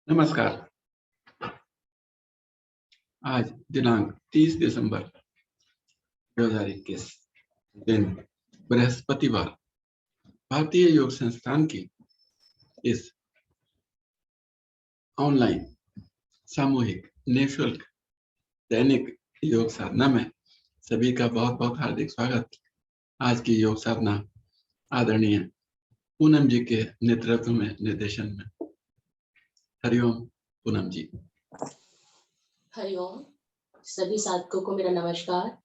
नमस्कार। आज दिनांक 30 दिसंबर 2021 दिन बृहस्पतिवार भारतीय योग संस्थान की इस ऑनलाइन सामूहिक निःशुल्क दैनिक योग साधना में सभी का बहुत बहुत हार्दिक स्वागत। आज की योग साधना आदरणीय पूनम जी के नेतृत्व में निर्देशन में। हरिओम पूनम जी। हरिओम। सभी साधकों को मेरा नमस्कार।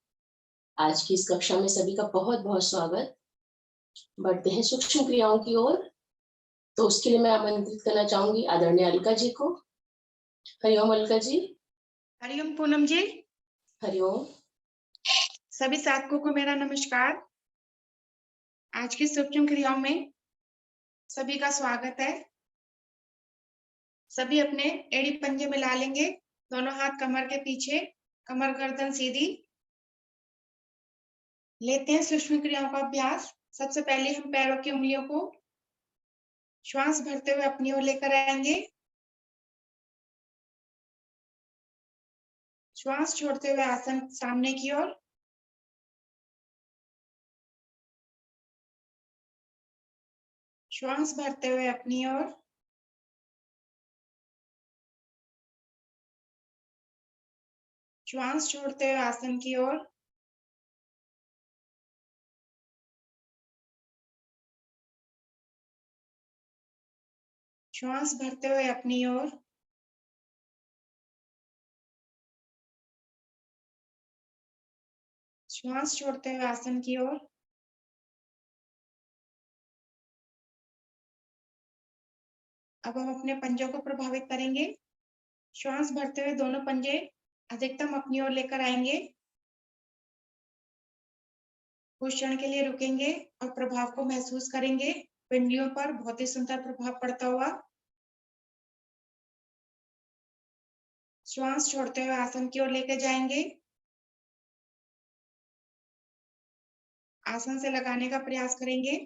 आज की इस कक्षा में सभी का बहुत बहुत स्वागत। बढ़ते हैं सूक्ष्म क्रियाओं की ओर। तो उसके लिए मैं आमंत्रित करना चाहूंगी आदरणीय अलका जी को। हरिओम अलका जी। हरिओम पूनम जी। हरिओम। सभी साधकों को मेरा नमस्कार। आज की सूक्ष्म क्रियाओं में सभी का स्वागत है। सभी अपने एड़ी पंजे मिला लेंगे, दोनों हाथ कमर के पीछे, कमर गर्दन सीधी। लेते हैं सूक्ष्म क्रियाओं का अभ्यास। सबसे पहले हम पैरों की उंगलियों को श्वास भरते हुए अपनी ओर लेकर आएंगे। श्वास छोड़ते हुए आसन सामने की ओर। श्वास भरते हुए अपनी ओर। श्वास छोड़ते हुए आसन की ओर। श्वास भरते हुए अपनी ओर। श्वास छोड़ते हुए आसन की ओर। अब हम अपने पंजों को प्रभावित करेंगे। श्वास भरते हुए दोनों पंजे अधिकतम अपनी ओर लेकर आएंगे। कुछ क्षण के लिए रुकेंगे और प्रभाव को महसूस करेंगे। पिंडलियों पर बहुत ही सुंदर प्रभाव पड़ता हुआ। श्वास छोड़ते हुए आसन की ओर लेकर जाएंगे। आसन से लगाने का प्रयास करेंगे।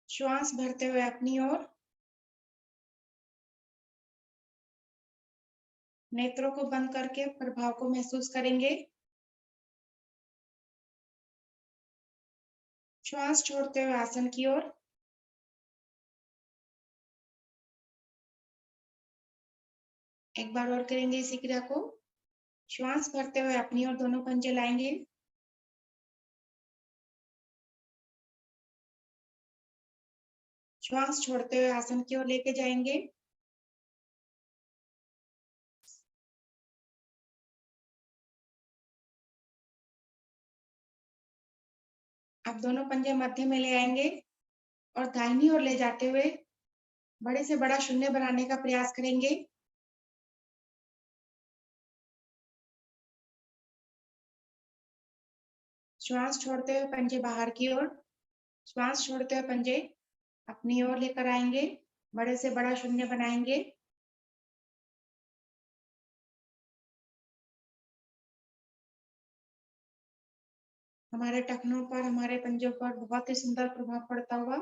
श्वास भरते हुए अपनी ओर। नेत्रों को बंद करके प्रभाव को महसूस करेंगे। श्वास छोड़ते हुए आसन की ओर। एक बार और करेंगे इसी क्रिया को। श्वास भरते हुए अपनी ओर दोनों पंजे लाएंगे। श्वास छोड़ते हुए आसन की ओर लेके जाएंगे। अब दोनों पंजे मध्य में ले आएंगे और दाहिनी ओर ले जाते हुए बड़े से बड़ा शून्य बनाने का प्रयास करेंगे। श्वास छोड़ते हुए पंजे बाहर की ओर। श्वास छोड़ते हुए पंजे अपनी ओर लेकर आएंगे, बड़े से बड़ा शून्य बनाएंगे। हमारे टखनों पर, हमारे पंजों पर बहुत ही सुंदर प्रभाव पड़ता हुआ।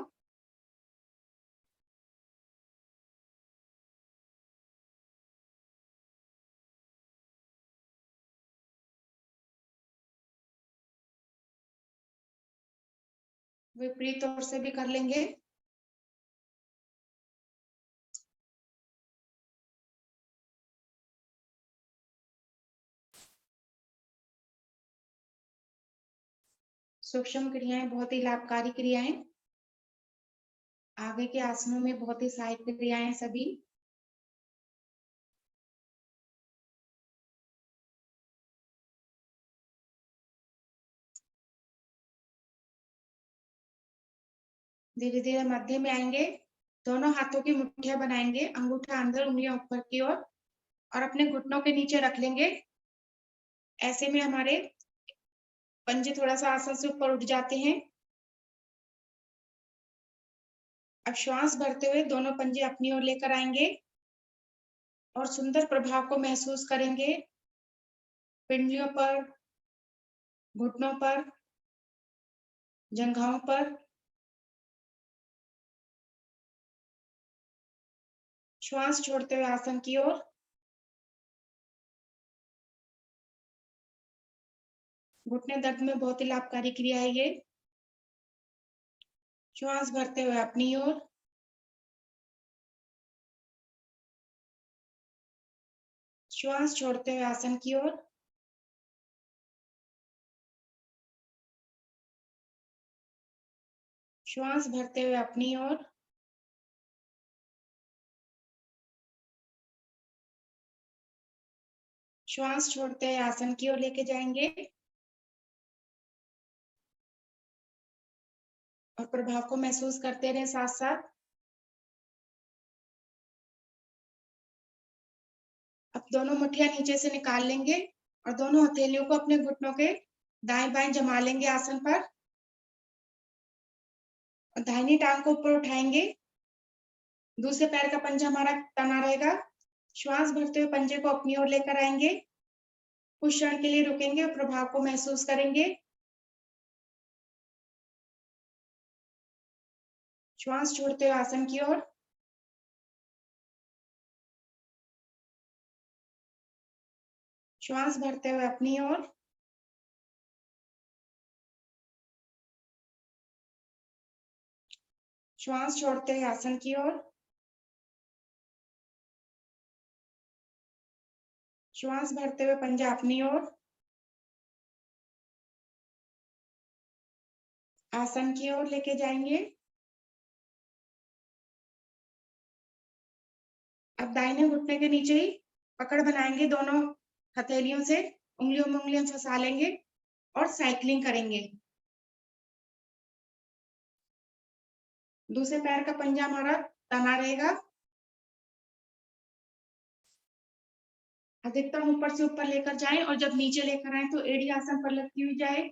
विपरीत ओर से भी कर लेंगे। सूक्ष्म क्रियाएं बहुत ही लाभकारी क्रियाएं, आगे के आसनों में बहुत ही सहायक क्रियाएं सभी। धीरे धीरे मध्य में आएंगे। दोनों हाथों की मुट्ठियां बनाएंगे, अंगूठा अंदर, उंगलियां ऊपर की ओर, और अपने घुटनों के नीचे रख लेंगे। ऐसे में हमारे पंजे थोड़ा सा आसन से ऊपर उठ जाते हैं। अब श्वास भरते हुए दोनों पंजे अपनी ओर लेकर आएंगे और सुंदर प्रभाव को महसूस करेंगे। पिंडलियों पर, घुटनों पर, जंघाओं पर, श्वास छोड़ते हुए आसन की ओर। घुटने दर्द में बहुत ही लाभकारी क्रिया है ये। श्वास भरते हुए अपनी ओर, श्वास छोड़ते हुए आसन की ओर। श्वास भरते हुए अपनी ओर, श्वास छोड़ते हुए आसन की ओर लेके जाएंगे और प्रभाव को महसूस करते रहें साथ साथ। अब दोनों मुट्ठियां नीचे से निकाल लेंगे और दोनों हथेलियों को अपने घुटनों के दाएं बाएं जमा लेंगे आसन पर और दाहिनी टांग को ऊपर उठाएंगे। दूसरे पैर का पंजा हमारा तना रहेगा। श्वास भरते हुए पंजे को अपनी ओर लेकर आएंगे। कुछ क्षण के लिए रुकेंगे और प्रभाव को महसूस करेंगे। श्वास छोड़ते हुए आसन की ओर, श्वास भरते हुए अपनी ओर, श्वास छोड़ते हुए आसन की ओर, श्वास भरते हुए पंजा अपनी ओर, आसन की ओर लेके जाएंगे। अब दाहिने घुटने के नीचे ही पकड़ बनाएंगे, दोनों हथेलियों से उंगलियों में उंगलियां फंसा लेंगे और साइकिलिंग करेंगे। दूसरे पैर का पंजा हमारा तना रहेगा। अधिकतम ऊपर से ऊपर लेकर जाएं और जब नीचे लेकर आए तो एड़ी आसन पर लटकी हुई जाए।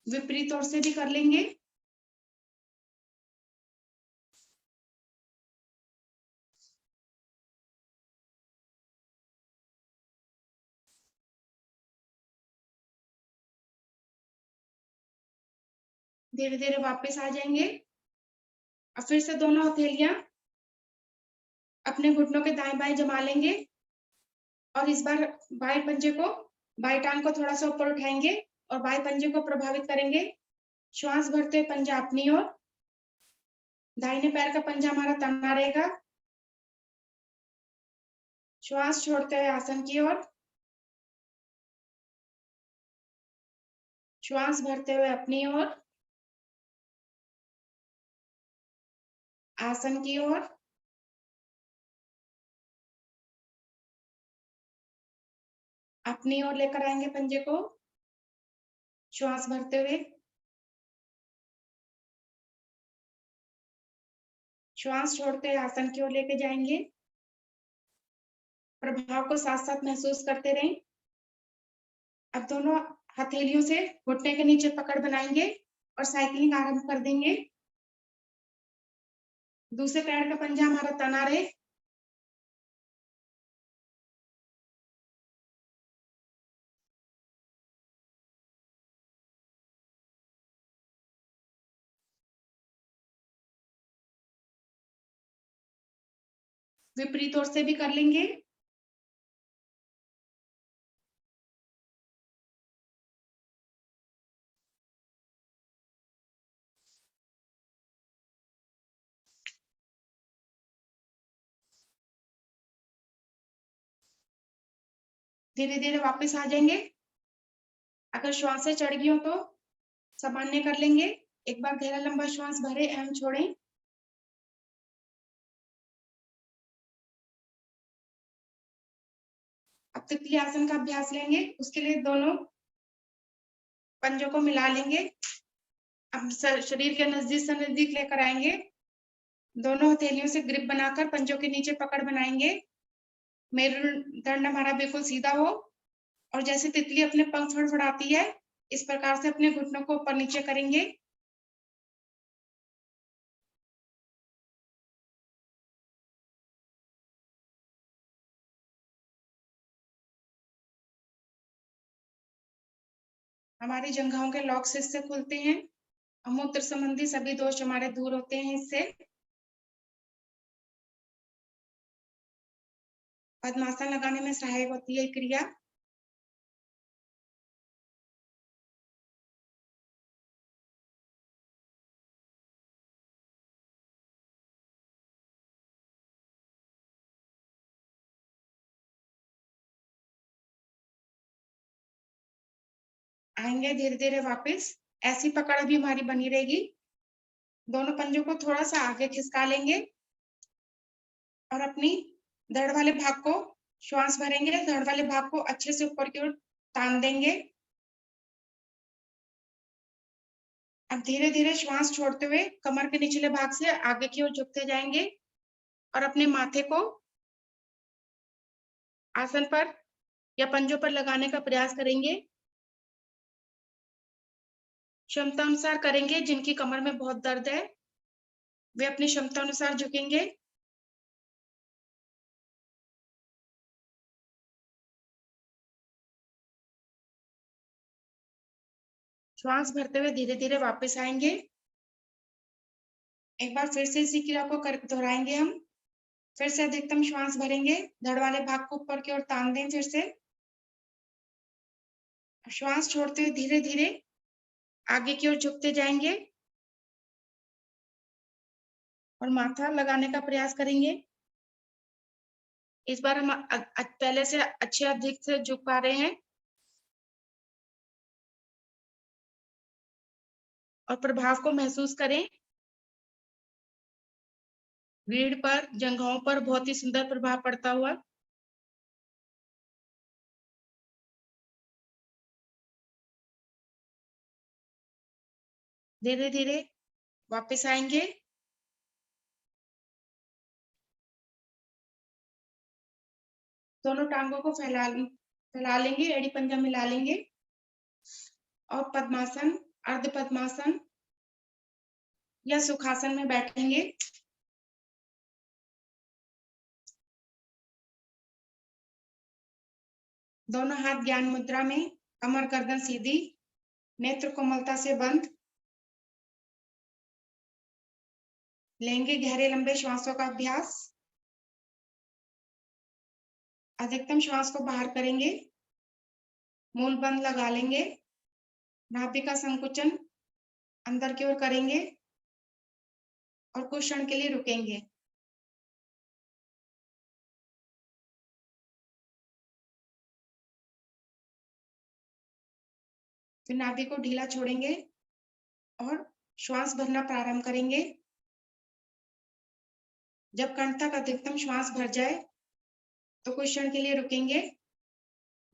विपरीत ओर से भी कर लेंगे। धीरे धीरे वापस आ जाएंगे और फिर से दोनों हथेलियां अपने घुटनों के दाएं बाएं जमा लेंगे और इस बार बाएं पंजे को, बाएं टांग को थोड़ा सा ऊपर उठाएंगे और बाएं पंजे को प्रभावित करेंगे। श्वास भरते हुए पंजा अपनी ओर, दाहिने पैर का पंजा हमारा तना रहेगा। श्वास छोड़ते हुए आसन की ओर, श्वास भरते हुए अपनी ओर, आसन की ओर, अपनी ओर लेकर आएंगे पंजे को। श्वास भरते हुए, श्वास छोड़ते हुए आसन की ओर लेके जाएंगे। प्रभाव को साथ साथ महसूस करते रहें। अब दोनों हथेलियों से घुटने के नीचे पकड़ बनाएंगे और साइकिलिंग आरंभ कर देंगे। दूसरे पैर का पंजा हमारा तना रहे। विपरीत ओर से भी कर लेंगे। धीरे धीरे वापस आ जाएंगे। अगर श्वासें चढ़ गई हो तो सामान्य कर लेंगे। एक बार गहरा लंबा श्वास भरे एवं छोड़ें। अब तितली आसन का अभ्यास लेंगे। उसके लिए दोनों पंजों को मिला लेंगे। अब शरीर के नजदीक से नजदीक लेकर आएंगे। दोनों हथेलियों से ग्रिप बनाकर पंजों के नीचे पकड़ बनाएंगे। मेरुदंड हमारा बिल्कुल सीधा हो और जैसे तितली अपने पंख फड़फड़ाती है, इस प्रकार से अपने घुटनों को ऊपर नीचे करेंगे। हमारी जंघाओं के लॉक्स इससे खुलते हैं और मूत्र संबंधी सभी दोष हमारे दूर होते हैं इससे। पद्मासन लगाने में सहायक होती है क्रिया। आएंगे धीरे धीरे वापस, ऐसी पकड़ भी हमारी बनी रहेगी। दोनों पंजों को थोड़ा सा आगे खिसका लेंगे और अपनी धड़ वाले भाग को श्वास भरेंगे, धड़ वाले भाग को अच्छे से ऊपर की ओर तान देंगे। अब धीरे धीरे श्वास छोड़ते हुए कमर के निचले भाग से आगे की ओर झुकते जाएंगे और अपने माथे को आसन पर या पंजों पर लगाने का प्रयास करेंगे। क्षमता अनुसार करेंगे। जिनकी कमर में बहुत दर्द है वे अपनी क्षमता अनुसार झुकेंगे। श्वास भरते हुए धीरे धीरे वापस आएंगे। एक बार फिर से इसी क्रिया को दोहराएंगे हम। फिर से अधिकतम श्वास भरेंगे, धड़ वाले भाग को ऊपर की ओर तान दें। फिर से श्वास छोड़ते हुए धीरे धीरे आगे की ओर झुकते जाएंगे और माथा लगाने का प्रयास करेंगे। इस बार हम पहले से अच्छे अधिक से झुक पा रहे हैं और प्रभाव को महसूस करें। रीढ़ पर, जंघाओं पर बहुत ही सुंदर प्रभाव पड़ता हुआ। धीरे धीरे वापस आएंगे। दोनों टांगों को फैला लेंगे, एड़ी पंजा मिला लेंगे और पद्मासन, अर्ध पद्मासन या सुखासन में बैठेंगे। दोनों हाथ ज्ञान मुद्रा में, कमर गर्दन सीधी, नेत्र कोमलता से बंद। लेंगे गहरे लंबे श्वासों का अभ्यास। अधिकतम श्वास को बाहर करेंगे, मूल बंद लगा लेंगे, नाभि का संकुचन अंदर की ओर करेंगे और कुछ क्षण के लिए रुकेंगे। फिर नाभि को ढीला छोड़ेंगे और श्वास भरना प्रारंभ करेंगे। जब कंठ तक अधिकतम श्वास भर जाए तो कुछ क्षण के लिए रुकेंगे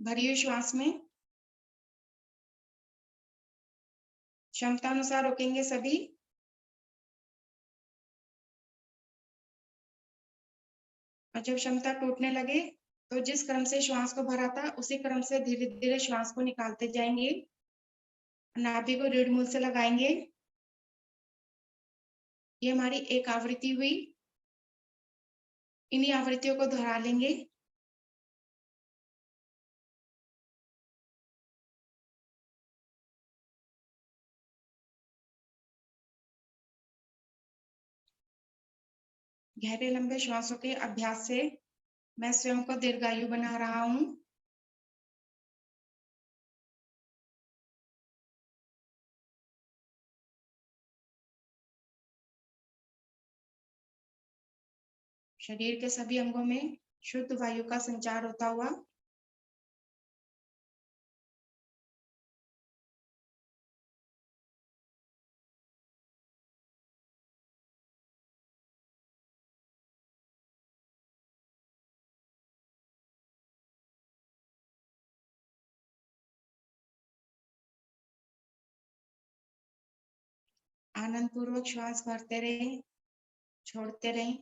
भरी हुई श्वास में। क्षमता अनुसार रुकेंगे सभी। और जब क्षमता टूटने लगे तो जिस क्रम से श्वास को भरा था उसी क्रम से धीरे धीरे श्वास को निकालते जाएंगे। नाभि को रीढ़ मूल से लगाएंगे। ये हमारी एक आवृत्ति हुई। इन्हीं आवृत्तियों को दोहरा लेंगे। गहरे लंबे श्वासों के अभ्यास से मैं स्वयं को दीर्घायु बना रहा हूं। शरीर के सभी अंगों में शुद्ध वायु का संचार होता हुआ। आनंद पूर्वक श्वास भरते रहें, छोड़ते रहें।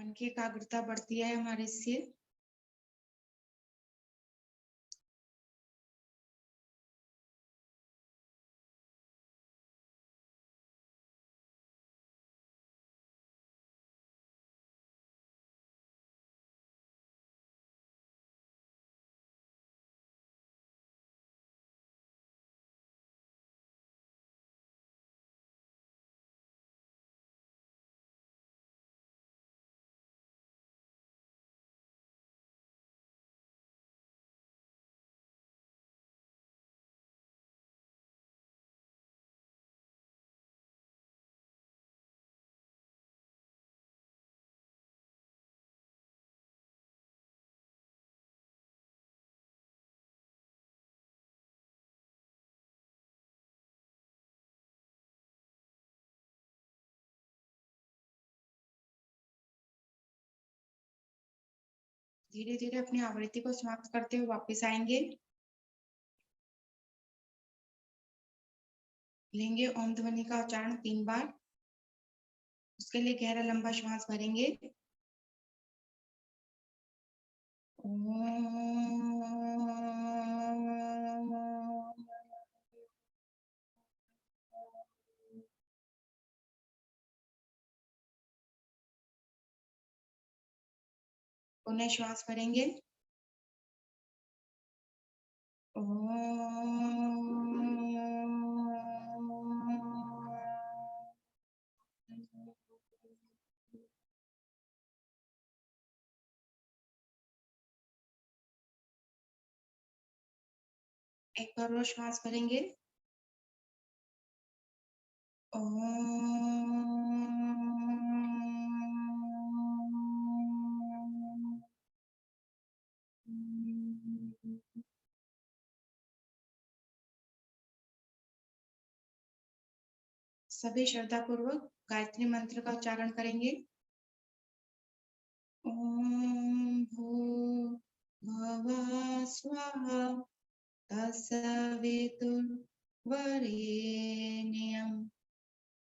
मन की एकाग्रता बढ़ती है हमारे से। धीरे धीरे अपनी आवृत्ति को समाप्त करते हुए वापस आएंगे। लेंगे ओम ध्वनि का उच्चारण 3 बार। उसके लिए गहरा लंबा श्वास भरेंगे। पुनः श्वास भरेंगे। एक बार और श्वास भरेंगे। सभी श्रद्धा पूर्वक गायत्री मंत्र का उच्चारण करेंगे। ओम भूर्भुवः स्वः तत्सवितुर्वरेण्यं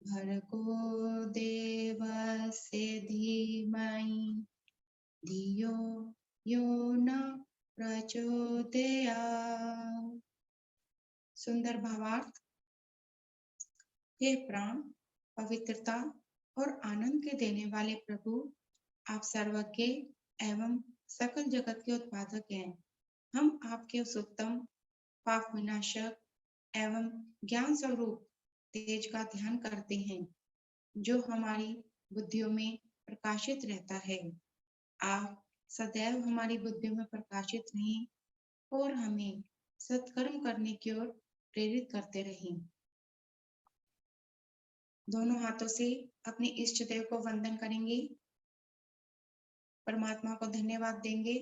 भर्गो देवस्य धीमहि धियो यो न प्रचोदयात्। सुंदर भावार्थ। हे प्राण, पवित्रता और आनंद के देने वाले प्रभु, आप सर्वज्ञ एवं सकल जगत के उत्पादक हैं। हम आपके उस उत्तम पाप विनाशक एवं ज्ञान स्वरूप तेज का ध्यान करते हैं जो हमारी बुद्धियों में प्रकाशित रहता है। आप सदैव हमारी बुद्धियों में प्रकाशित रहें और हमें सत्कर्म करने की ओर प्रेरित करते रहें। दोनों हाथों से अपने इष्ट देव को वंदन करेंगे। परमात्मा को धन्यवाद देंगे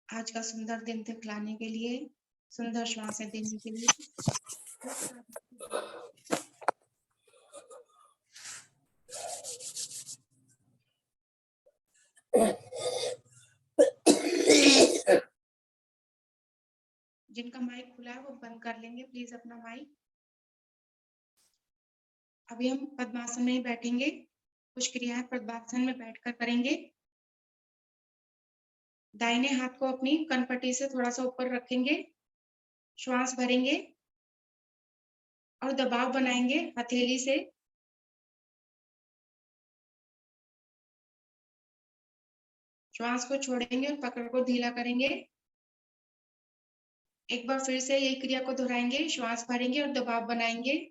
आज का सुंदर दिन दिखलाने के लिए, सुंदर श्वासें देने के लिए। जिनका माइक खुला है वो बंद कर लेंगे प्लीज अपना माइक। अभी हम पद्मासन में ही बैठेंगे। कुछ क्रियाएं पद्मासन में बैठकर करेंगे। दाहिने हाथ को अपनी कनपट्टी से थोड़ा सा ऊपर रखेंगे, श्वास भरेंगे और दबाव बनाएंगे हथेली से। श्वास को छोड़ेंगे और पकड़ को ढीला करेंगे। एक बार फिर से यही क्रिया को दोहराएंगे। श्वास भरेंगे और दबाव बनाएंगे।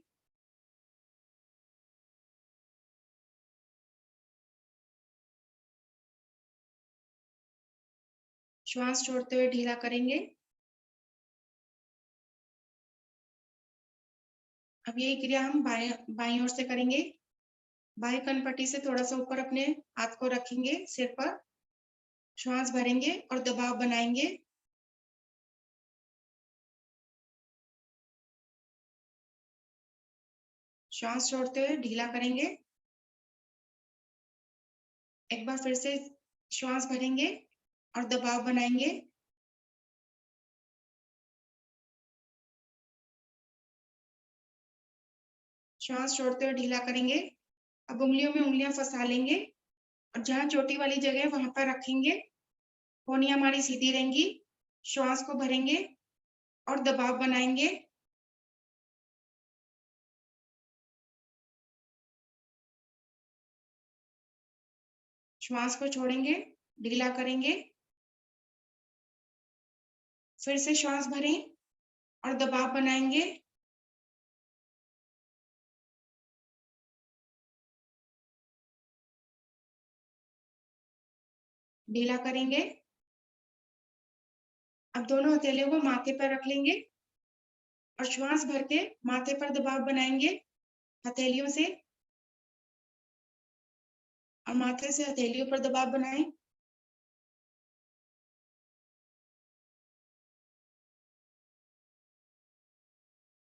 श्वास छोड़ते हुए ढीला करेंगे। अब यही क्रिया हम बाईं ओर से करेंगे। बाएं कनपट्टी से थोड़ा सा ऊपर अपने हाथ को रखेंगे सिर पर। श्वास भरेंगे और दबाव बनाएंगे। श्वास छोड़ते हुए ढीला करेंगे। एक बार फिर से श्वास भरेंगे और दबाव बनाएंगे। श्वास छोड़ते हुए ढीला करेंगे। अब उंगलियों में उंगलियां फंसा लेंगे और जहाँ चोटी वाली जगह है वहां पर रखेंगे। कोहनी हमारी सीधी रहेंगी। श्वास को भरेंगे और दबाव बनाएंगे। श्वास को छोड़ेंगे, ढीला करेंगे, फिर से श्वास भरें और दबाव बनाएंगे। ढीला करेंगे। अब दोनों हथेलियों को माथे पर रख लेंगे और श्वास भर के माथे पर दबाव बनाएंगे हथेलियों से, और माथे से हथेलियों पर दबाव बनाएं।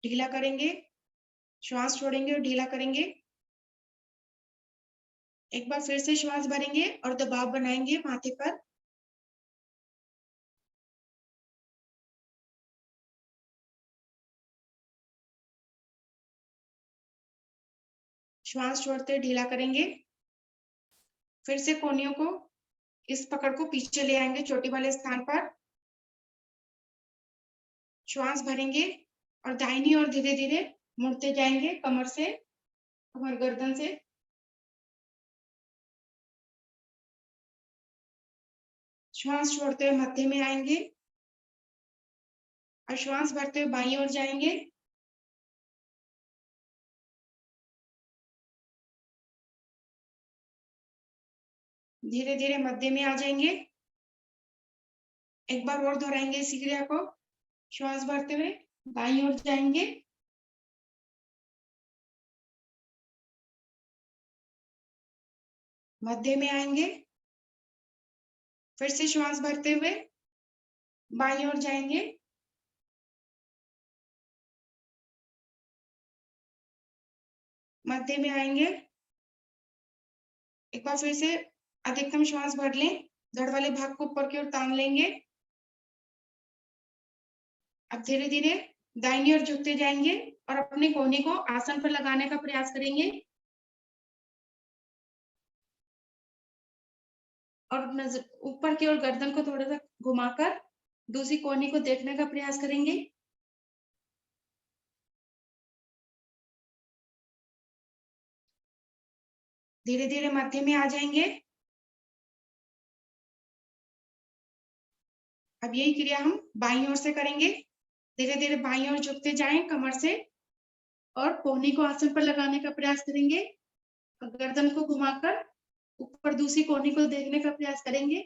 ढीला करेंगे, श्वास छोड़ेंगे और ढीला करेंगे। एक बार फिर से श्वास भरेंगे और दबाव बनाएंगे माथे पर। श्वास छोड़ते ढीला करेंगे। फिर से कोहनियों को, इस पकड़ को पीछे ले आएंगे चोटी वाले स्थान पर। श्वास भरेंगे और दाहिनी ओर धीरे धीरे मुड़ते जाएंगे कमर से, कमर गर्दन से। श्वास छोड़ते हुए मध्य में आएंगे और श्वास भरते हुए बाईं ओर जाएंगे। धीरे धीरे मध्य में आ जाएंगे। एक बार और दोहराएंगे इसी क्रिया को। श्वास भरते हुए बाईं ओर जाएंगे, मध्य में आएंगे, फिर से श्वास भरते हुए बाईं ओर जाएंगे, मध्य में आएंगे। एक बार फिर से अधिकतम श्वास भर लें, धड़ वाले भाग को ऊपर की ओर तान लेंगे। अब धीरे धीरे दाहिनी ओर झुकते जाएंगे और अपने कोहनी को आसन पर लगाने का प्रयास करेंगे और नजर ऊपर की ओर गर्दन को थोड़ा सा घुमाकर दूसरी कोहनी को देखने का प्रयास करेंगे। धीरे धीरे मध्य में आ जाएंगे। अब यही क्रिया हम बाईं ओर से करेंगे। धीरे धीरे बाईं ओर झुकते जाएं कमर से और कोहनी को आसन पर लगाने का प्रयास करेंगे और गर्दन को घुमाकर ऊपर दूसरी कोहनी को देखने का प्रयास करेंगे।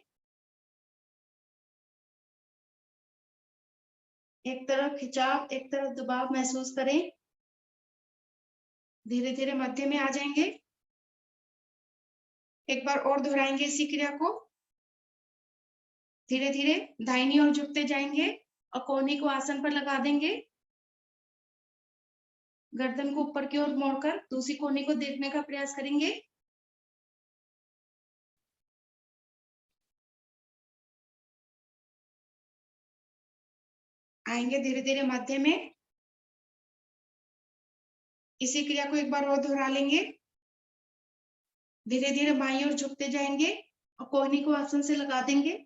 एक तरफ खिंचाव, एक तरफ दबाव महसूस करें। धीरे धीरे मध्य में आ जाएंगे। एक बार और दोहराएंगे इसी क्रिया को। धीरे धीरे दाहिनी ओर झुकते जाएंगे और कोहनी को आसन पर लगा देंगे। गर्दन को ऊपर की ओर मोड़कर दूसरी कोहनी को देखने का प्रयास करेंगे। आएंगे धीरे धीरे मध्य में। इसी क्रिया को एक बार और दोहरा लेंगे। धीरे धीरे बाईं ओर झुकते जाएंगे और कोहनी को आसन से लगा देंगे।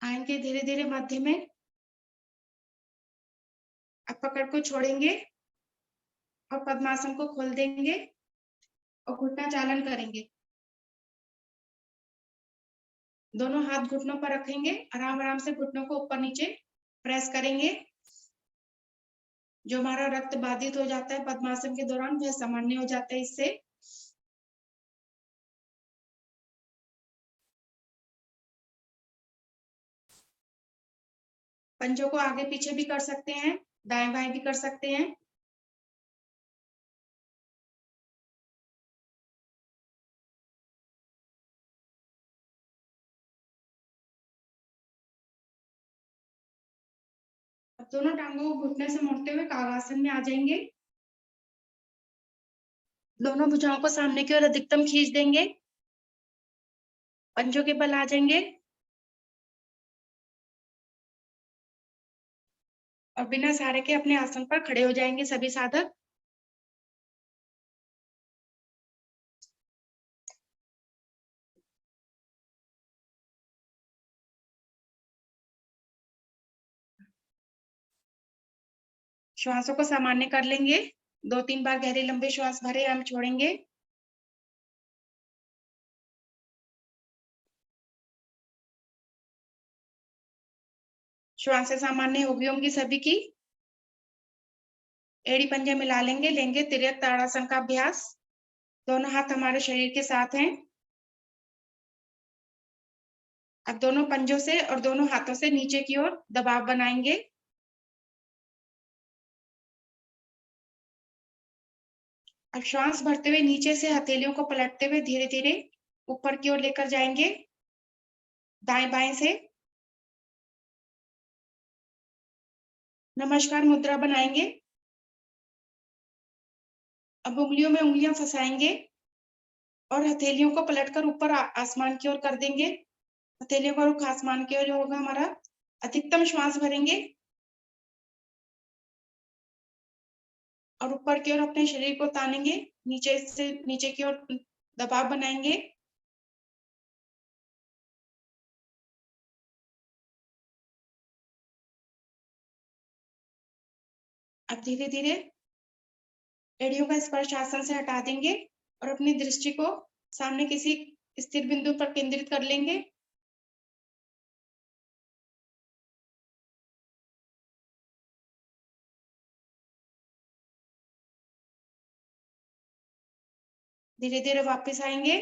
आएंगे धीरे धीरे मध्य में। अब पकड़ को छोड़ेंगे और पद्मासन को खोल देंगे और घुटना चालन करेंगे। दोनों हाथ घुटनों पर रखेंगे, आराम आराम से घुटनों को ऊपर नीचे प्रेस करेंगे। जो हमारा रक्त बाधित हो जाता है पद्मासन के दौरान वह सामान्य हो जाता है इससे। पंजों को आगे पीछे भी कर सकते हैं, दाएं बाएं भी कर सकते हैं। अब दोनों टांगों को घुटने से मोड़ते हुए कागासन में आ जाएंगे। दोनों भुजाओं को सामने की ओर अधिकतम खींच देंगे। पंजों के बल आ जाएंगे और बिना सहारे के अपने आसन पर खड़े हो जाएंगे सभी साधक। श्वासों को सामान्य कर लेंगे। 2-3 बार गहरे लंबे श्वास भरे हम छोड़ेंगे। श्वासें सामान्य होगी होंगी सभी की। एड़ी पंजे मिला लेंगे। लेंगे तिर्यक ताड़ासन का अभ्यास। दोनों हाथ हमारे शरीर के साथ हैं। अब दोनों पंजों से और दोनों हाथों से नीचे की ओर दबाव बनाएंगे। अब श्वास भरते हुए नीचे से हथेलियों को पलटते हुए धीरे धीरे ऊपर की ओर लेकर जाएंगे, दाएं बाएं से। नमस्कार मुद्रा बनाएंगे। अब उंगलियों में उंगलियां फंसाएंगे और हथेलियों को पलटकर ऊपर आसमान की ओर कर देंगे। हथेलियों का रुख आसमान की ओर होगा हमारा। अधिकतम श्वास भरेंगे और ऊपर की ओर अपने शरीर को तानेंगे। नीचे से नीचे की ओर दबाव बनाएंगे। अब धीरे धीरे एड़ियों का स्पर्श आसन से हटा देंगे और अपनी दृष्टि को सामने किसी स्थिर बिंदु पर केंद्रित कर लेंगे। धीरे धीरे वापस आएंगे।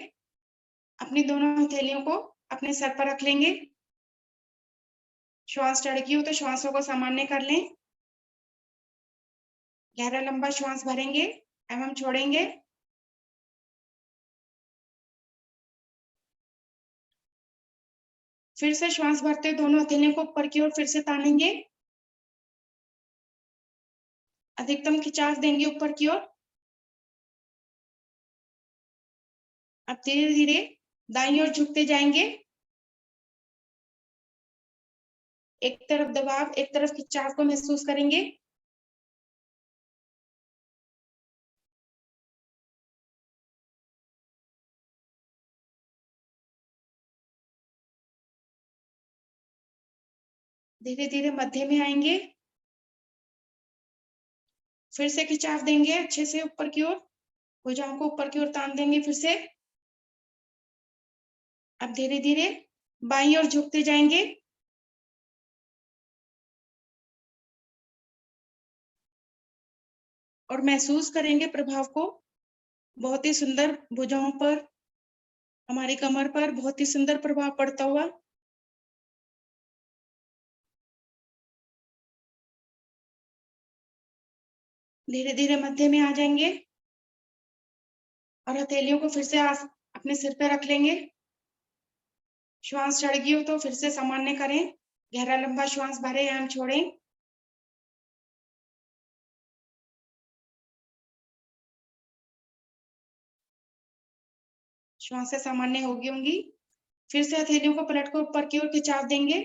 अपनी दोनों हथेलियों को अपने सर पर रख लेंगे। श्वास चढ़ गई हो तो श्वासों को सामान्य कर लें। गहरा लंबा श्वास भरेंगे एवं छोड़ेंगे। फिर से श्वास भरते दोनों हथेलियों को ऊपर की ओर फिर से तानेंगे। अधिकतम खिंचाव देंगे ऊपर की ओर। अब धीरे धीरे दाईं ओर झुकते जाएंगे। एक तरफ दबाव, एक तरफ खिंचाव को महसूस करेंगे। धीरे धीरे मध्य में आएंगे। फिर से खिंचाव देंगे अच्छे से ऊपर की ओर। भुजाओं को ऊपर की ओर तान देंगे फिर से। अब धीरे धीरे बाईं ओर झुकते जाएंगे। और महसूस करेंगे प्रभाव को। बहुत ही सुंदर भुजाओं पर, हमारी कमर पर बहुत ही सुंदर प्रभाव पड़ता हुआ। धीरे धीरे मध्य में आ जाएंगे और हथेलियों को फिर से अपने सिर पे रख लेंगे। श्वास चढ़ गई हो तो फिर से सामान्य करें। गहरा लंबा श्वास भरे एवं छोड़ें। श्वास से सामान्य होगी होंगी। फिर से हथेलियों को पलट कर ऊपर की ओर खिंचाव देंगे।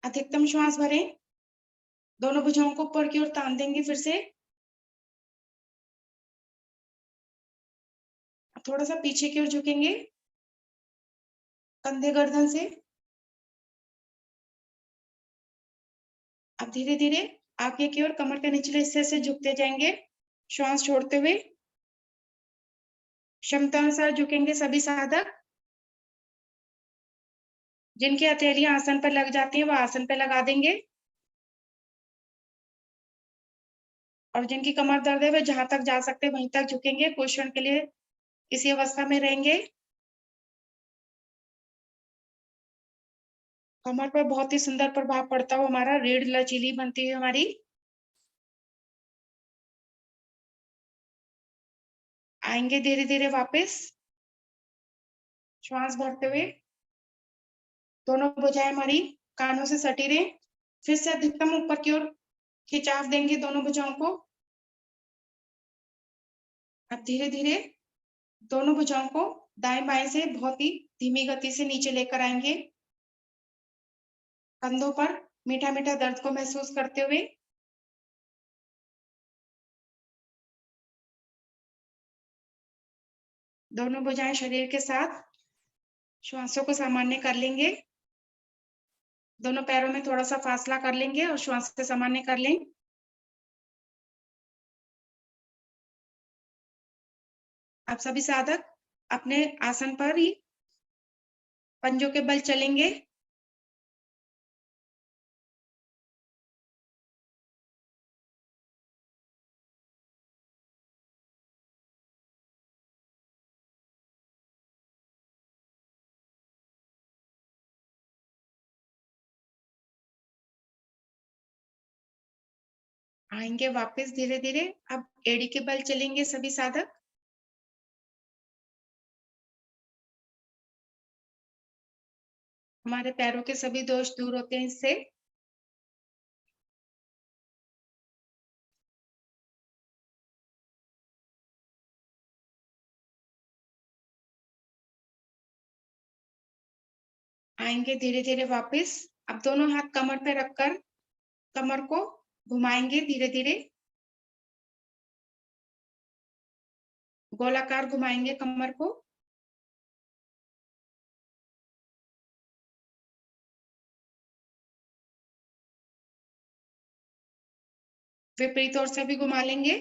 अधिकतम श्वास भरें। दोनों भुजाओं को ऊपर की ओर तान देंगे फिर से। थोड़ा सा पीछे की ओर झुकेंगे कंधे गर्दन से। अब धीरे धीरे आगे की ओर कमर के निचले हिस्से से झुकते जाएंगे। श्वास छोड़ते हुए क्षमता अनुसार झुकेंगे सभी साधक। जिनकी हथेलियां आसन पर लग जाती हैं वह आसन पर लगा देंगे। और जिनकी कमर दर्द है वे जहां तक जा सकते हैं वहीं तक झुकेंगे। कुछ क्षण के लिए इसी अवस्था में रहेंगे। कमर पर बहुत ही सुंदर प्रभाव पड़ता हुआ हमारा रीढ़ लचीली बनती है हमारी। आएंगे धीरे धीरे वापस। श्वास भरते हुए दोनों भुजाएं हमारी कानों से सटी रहे। फिर से अधिकतम ऊपर की ओर खिंचाव देंगे दोनों भुजाओं को। अब धीरे धीरे दोनों भुजाओं को दाएं बाएं से बहुत ही धीमी गति से नीचे लेकर आएंगे। कंधों पर मीठा मीठा दर्द को महसूस करते हुए। दोनों भुजाएं शरीर के साथ, श्वासों को सामान्य कर लेंगे। दोनों पैरों में थोड़ा सा फासला कर लेंगे और श्वास से सामान्य कर लें। आप सभी साधक अपने आसन पर ही पंजों के बल चलेंगे। आएंगे वापस धीरे धीरे। अब एड़ी के बल चलेंगे सभी साधक। हमारे पैरों के सभी दोष दूर होते हैं इससे। आएंगे धीरे धीरे वापस। अब दोनों हाथ कमर पे रखकर कमर को घुमाएंगे धीरे धीरे। गोलाकार घुमाएंगे कमर को। विपरीत ओर से भी घुमा लेंगे।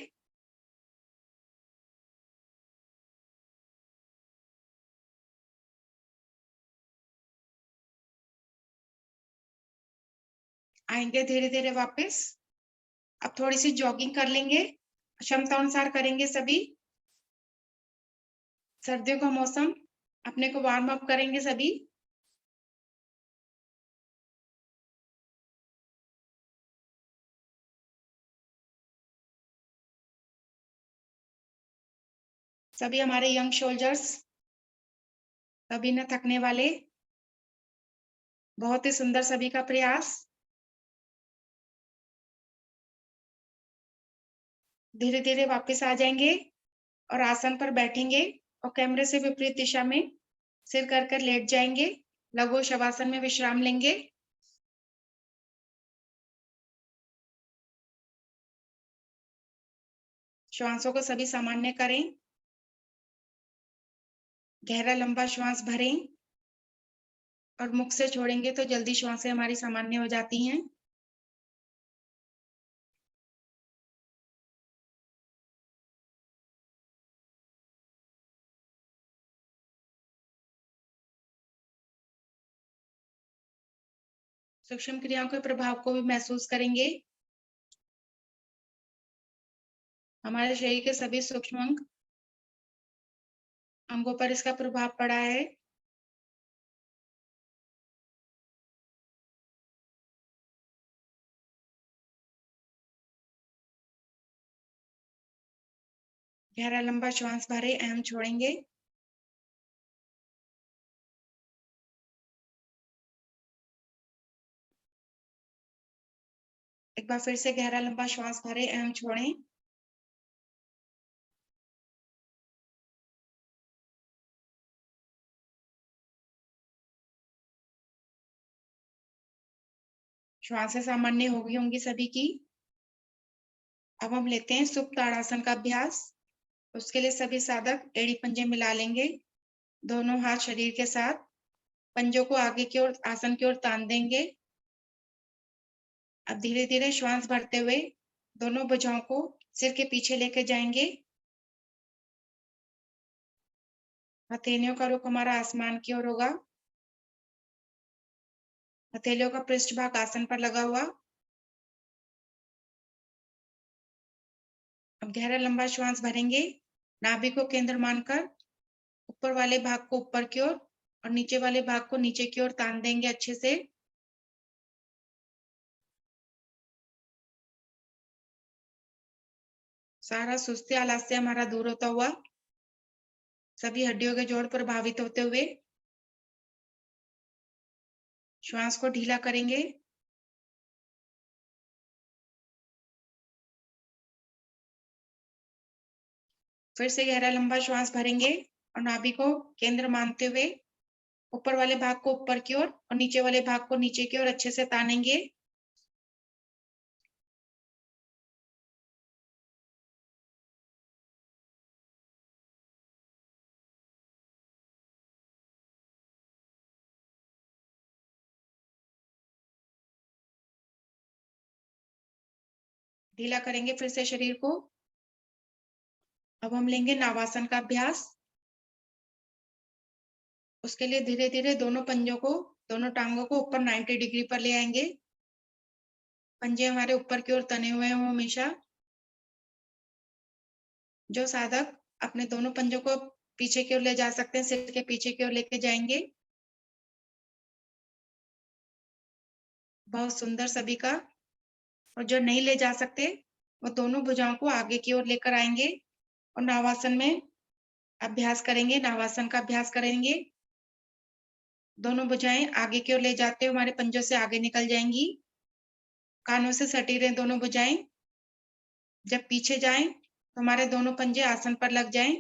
आएंगे धीरे धीरे वापस। अब थोड़ी सी जॉगिंग कर लेंगे, क्षमता अनुसार करेंगे सभी। सर्दियों का मौसम, अपने को वार्म अप करेंगे सभी। सभी हमारे यंग सोल्जर्स, कभी न थकने वाले। बहुत ही सुंदर सभी का प्रयास। धीरे धीरे वापस आ जाएंगे और आसन पर बैठेंगे और कैमरे से विपरीत दिशा में सिर कर कर लेट जाएंगे। लघु शवासन में विश्राम लेंगे। श्वासों को सभी सामान्य करें। गहरा लंबा श्वास भरें और मुख से छोड़ेंगे तो जल्दी श्वासें हमारी सामान्य हो जाती हैं। सूक्ष्म क्रियाओं के प्रभाव को भी महसूस करेंगे। हमारे शरीर के सभी सूक्ष्म अंगों पर इसका प्रभाव पड़ा है। गहरा लंबा श्वास भरे, अहम छोड़ेंगे। एक बार फिर से गहरा लंबा श्वास भरे, अहम छोड़ें। श्वासें सामान्य हो गई होंगी सभी की। अब हम लेते हैं सुप्त ताड़ासन का अभ्यास। उसके लिए सभी साधक एड़ी पंजे मिला लेंगे। दोनों हाथ शरीर के साथ, पंजों को आगे की ओर आसन की ओर तान देंगे। अब धीरे धीरे श्वास भरते हुए दोनों भुजाओं को सिर के पीछे लेके जाएंगे। हथेलियों का रुख हमारा आसमान की ओर होगा। हथेलियों का पृष्ठ भाग आसन पर लगा हुआ। अब गहरा लंबा श्वास भरेंगे, नाभि को केंद्र मानकर ऊपर वाले भाग को ऊपर की ओर और नीचे वाले भाग को नीचे की ओर तान देंगे अच्छे से। सारा सुस्ती आलस्य हमारा दूर होता हुआ, सभी हड्डियों के जोड़ प्रभावित होते हुए श्वास को ढीला करेंगे। फिर से गहरा लंबा श्वास भरेंगे और नाभि को केंद्र मानते हुए ऊपर वाले भाग को ऊपर की ओर और नीचे वाले भाग को नीचे की ओर अच्छे से तानेंगे। ढीला करेंगे फिर से शरीर को। अब हम लेंगे नावासन का अभ्यास। उसके लिए धीरे धीरे दोनों पंजों को, दोनों टांगों को ऊपर 90 डिग्री पर ले आएंगे। पंजे हमारे ऊपर की ओर तने हुए हों हमेशा। जो साधक अपने दोनों पंजों को पीछे की ओर ले जा सकते हैं, सिर के पीछे की ओर लेके जाएंगे। बहुत सुंदर सभी का। और जो नहीं ले जा सकते वो दोनों भुजाओं को आगे की ओर लेकर आएंगे और नावासन में अभ्यास करेंगे, नावासन का अभ्यास करेंगे। दोनों भुजाएं आगे की ओर ले जाते हुए हमारे पंजों से आगे निकल जाएंगी। कानों से सटी रहे दोनों भुजाएं। जब पीछे जाएं तो हमारे दोनों पंजे आसन पर लग जाएं।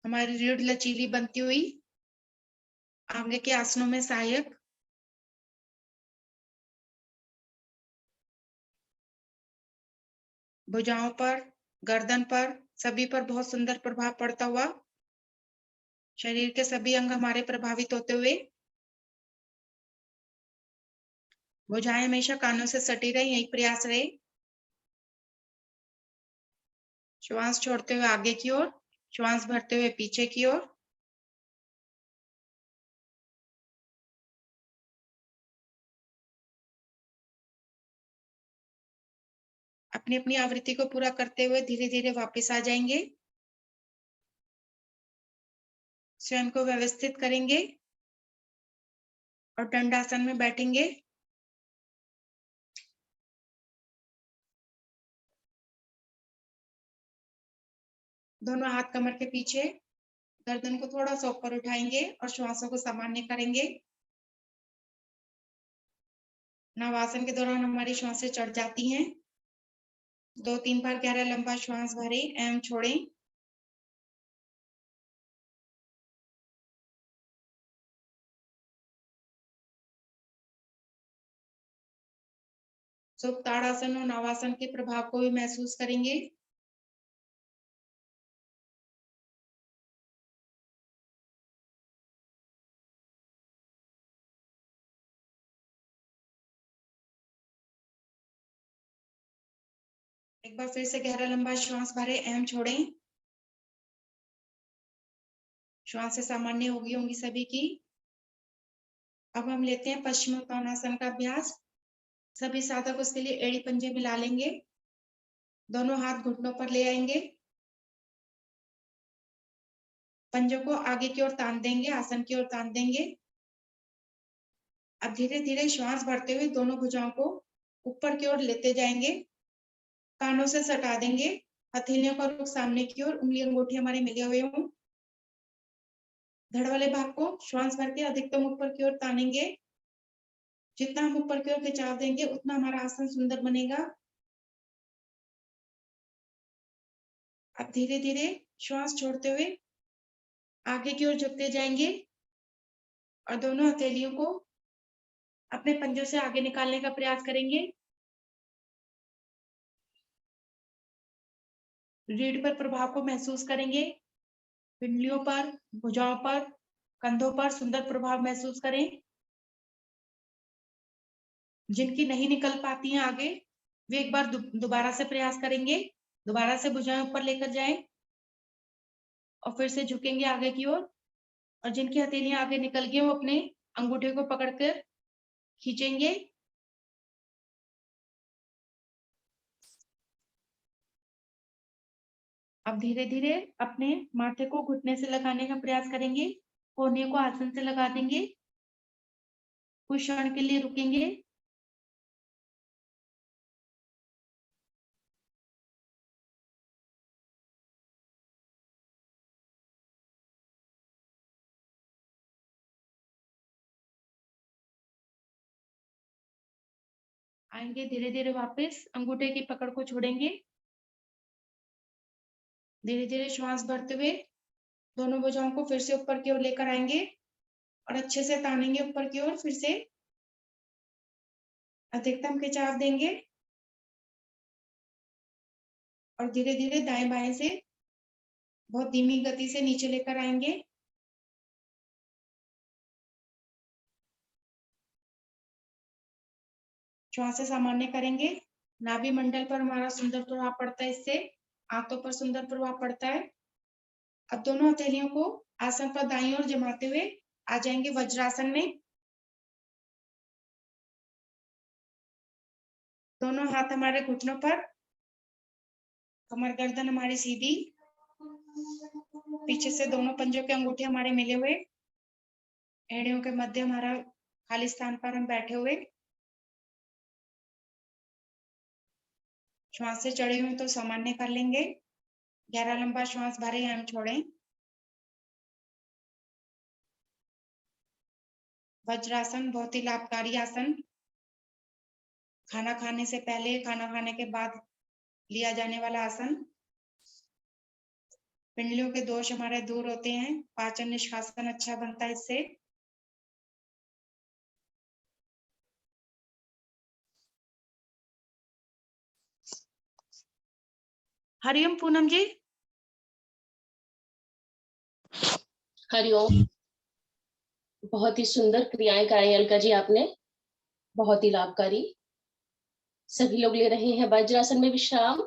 हमारी रीढ़ लचीली बनती हुई आगे के आसनों में सहायक। भुजाओं पर, गर्दन पर, सभी पर बहुत सुंदर प्रभाव पड़ता हुआ शरीर के सभी अंग हमारे प्रभावित होते हुए। भुजाएं हमेशा कानों से सटी रहे, यही प्रयास रहे। श्वास छोड़ते हुए आगे की ओर, श्वास भरते हुए पीछे की ओर। अपनी अपनी आवृत्ति को पूरा करते हुए धीरे धीरे वापस आ जाएंगे। स्वयं को व्यवस्थित करेंगे और दंडासन में बैठेंगे। दोनों हाथ कमर के पीछे, गर्दन को थोड़ा सा ऊपर उठाएंगे और श्वासों को सामान्य करेंगे। नवासन के दौरान हमारी श्वासें चढ़ जाती हैं। 2-3 बार गहरा लंबा श्वास भरें एवं छोड़ें। सुप्त ताड़ासन और नवासन के प्रभाव को भी महसूस करेंगे। एक बार फिर से गहरा लंबा श्वास भरें एवं छोड़ें। श्वासें सामान्य होंगी सभी की। अब हम लेते हैं पश्चिमोत्तानासन का अभ्यास। सभी साधक उसके लिए एड़ी पंजे मिला लेंगे। दोनों हाथ घुटनों पर ले आएंगे। पंजों को आगे की ओर तान देंगे, आसन की ओर तान देंगे। अब धीरे धीरे श्वास भरते हुए दोनों भुजाओं को ऊपर की ओर लेते जाएंगे। कानों से सटा देंगे। हथेलियों का रुख सामने की ओर, उंगली अंगूठे हमारे मिले हुए हों। धड़ वाले भाग को श्वास भर के अधिकतम ऊपर की ओर तानेंगे। जितना हम ऊपर की ओर खिंचाव देंगे उतना हमारा आसन सुंदर बनेगा। अब धीरे धीरे श्वास छोड़ते हुए आगे की ओर झुकते जाएंगे और दोनों हथेलियों को अपने पंजों से आगे निकालने का प्रयास करेंगे। रीढ़ पर प्रभाव को महसूस करेंगे। पिंडलियों पर, भुजाओं पर, कंधों पर सुंदर प्रभाव महसूस करें। जिनकी नहीं निकल पाती हैं आगे, वे एक बार दोबारा से प्रयास करेंगे। दोबारा से भुजाएं ऊपर लेकर जाएं और फिर से झुकेंगे आगे की ओर। और जिनकी हथेलियां आगे निकल गई वो अपने अंगूठे को पकड़कर खींचेंगे। अब धीरे धीरे अपने माथे को घुटने से लगाने का प्रयास करेंगे। कोहनी को आसन से लगा देंगे। कुछ क्षण के लिए रुकेंगे। आएंगे धीरे धीरे वापस, अंगूठे की पकड़ को छोड़ेंगे। धीरे धीरे श्वास भरते हुए दोनों भुजाओं को फिर से ऊपर की ओर लेकर आएंगे और अच्छे से तानेंगे ऊपर की ओर। फिर से अधिकतम खिंचाव देंगे और धीरे धीरे दाएं बाएं से बहुत धीमी गति से नीचे लेकर आएंगे। श्वास सामान्य करेंगे। नाभि मंडल पर हमारा सुंदर प्रभाव पड़ता है, इससे आंतों पर सुंदर प्रभाव पड़ता है। अब दोनों हथेलियों को आसन पर दाईं ओर जमाते हुए आ जाएंगे वज्रासन में। दोनों हाथ हमारे घुटनों पर, कमर गर्दन हमारी सीधी, पीछे से दोनों पंजों के अंगूठे हमारे मिले हुए, एड़ियों के मध्य हमारा खाली स्थान पर हम बैठे हुए। श्वास से चढ़े हुए तो सामान्य कर लेंगे। गहरा लंबा श्वास भरे हम छोड़ें। वज्रासन बहुत ही लाभकारी आसन, खाना खाने से पहले, खाना खाने के बाद लिया जाने वाला आसन। पिंडलियों के दोष हमारे दूर होते हैं, पाचन निष्कासन अच्छा बनता है इससे। हरिओम पूनम जी। हरिओम। बहुत ही सुंदर क्रियाएं कराई अलका जी आपने, बहुत ही लाभकारी। सभी लोग ले रहे हैं वज्रासन में विश्राम।